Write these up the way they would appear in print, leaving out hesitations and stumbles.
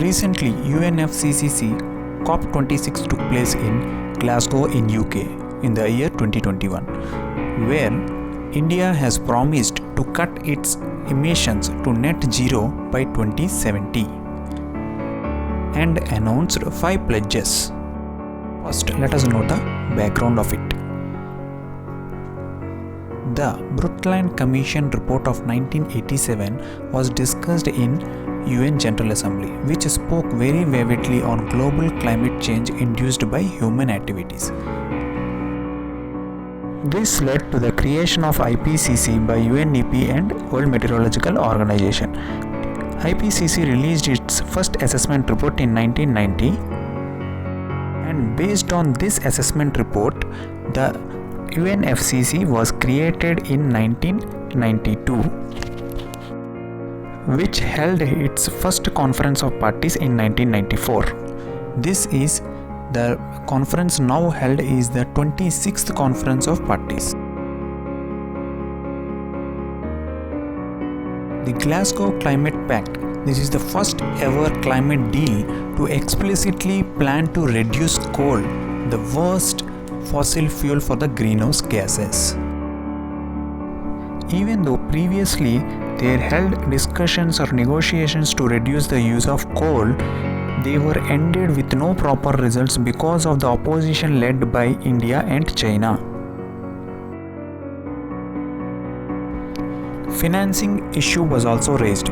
Recently, UNFCCC COP26 took place in Glasgow in UK in the year 2021, where India has promised to cut its emissions to net zero by 2070 and announced 5 pledges. First, let us know the background of it. The Brundtland Commission report of 1987 was discussed in UN General Assembly, which spoke very vividly on global climate change induced by human activities. This led to the creation of IPCC by UNEP and World Meteorological Organization. IPCC released its first assessment report in 1990, and based on this assessment report, the UNFCCC was created in 1992, which held its first conference of parties in 1994. This is the conference now held is the 26th conference of parties. The Glasgow Climate Pact. This is the first ever climate deal to explicitly plan to reduce coal, the worst fossil fuel for the greenhouse gases. Even though previously they held discussions or negotiations to reduce the use of coal, they were ended with no proper results because of the opposition led by India and China. Financing issue was also raised.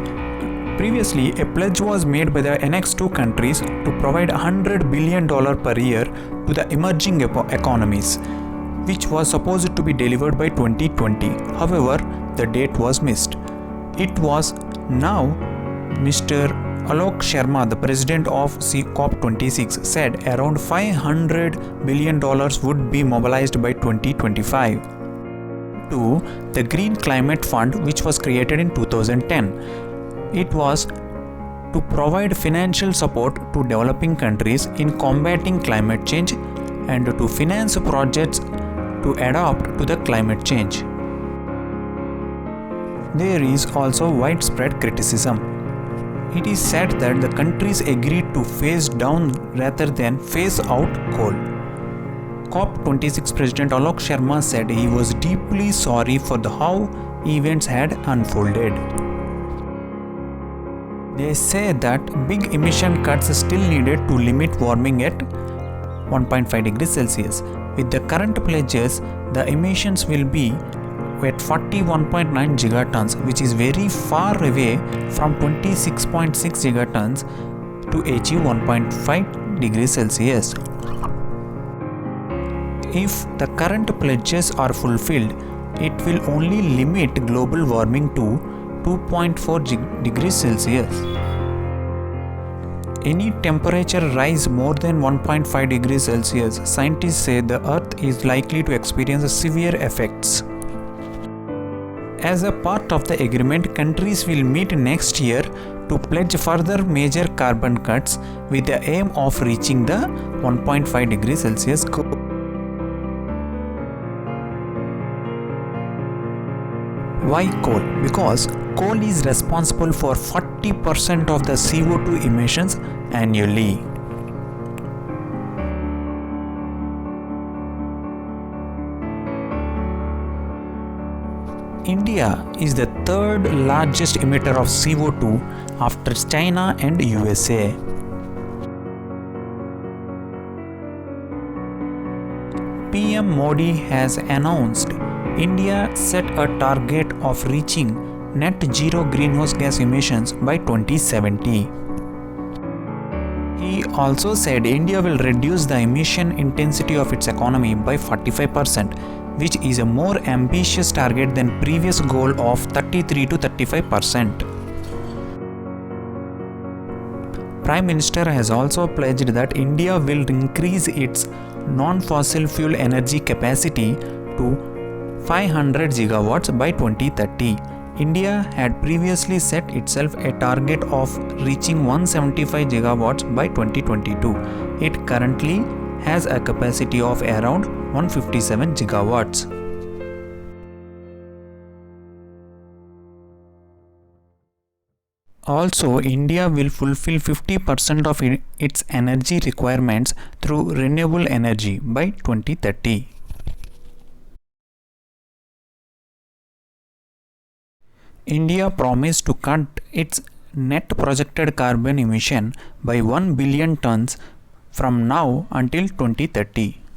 Previously, a pledge was made by the Annex II countries to provide $100 billion per year to the emerging economies, which was supposed to be delivered by 2020. However, the date was missed. It was now Mr. Alok Sharma, the president of COP26, said around $500 billion would be mobilized by 2025 to the Green Climate Fund, which was created in 2010. It was to provide financial support to developing countries in combating climate change and to finance projects to adapt to the climate change. There is also widespread criticism. It is said that the countries agreed to phase down rather than phase out coal. COP26 President Alok Sharma said he was deeply sorry for how events had unfolded. They say that big emission cuts still needed to limit warming at 1.5 degrees Celsius. With the current pledges, the emissions will be at 41.9 gigatons, which is very far away from 26.6 gigatons to achieve 1.5 degrees Celsius. If the current pledges are fulfilled, it will only limit global warming to 2.4 degrees Celsius. Any temperature rise more than 1.5 degrees Celsius, scientists say the Earth is likely to experience severe effects. As a part of the agreement, countries will meet next year to pledge further major carbon cuts with the aim of reaching the 1.5 degrees Celsius goal. Why coal? Because coal is responsible for 40% of the CO2 emissions annually. India is the third largest emitter of CO2 after China and USA. PM Modi has announced India set a target of reaching net zero greenhouse gas emissions by 2070. He also said India will reduce the emission intensity of its economy by 45%, which is a more ambitious target than previous goal of 33 to 35%. Prime Minister has also pledged that India will increase its non-fossil fuel energy capacity to 500 gigawatts by 2030. India had previously set itself a target of reaching 175 gigawatts by 2022. It currently has a capacity of around 157 gigawatts. Also, India will fulfill 50% of its energy requirements through renewable energy by 2030. India promised to cut its net projected carbon emission by 1 billion tons from now until 2030.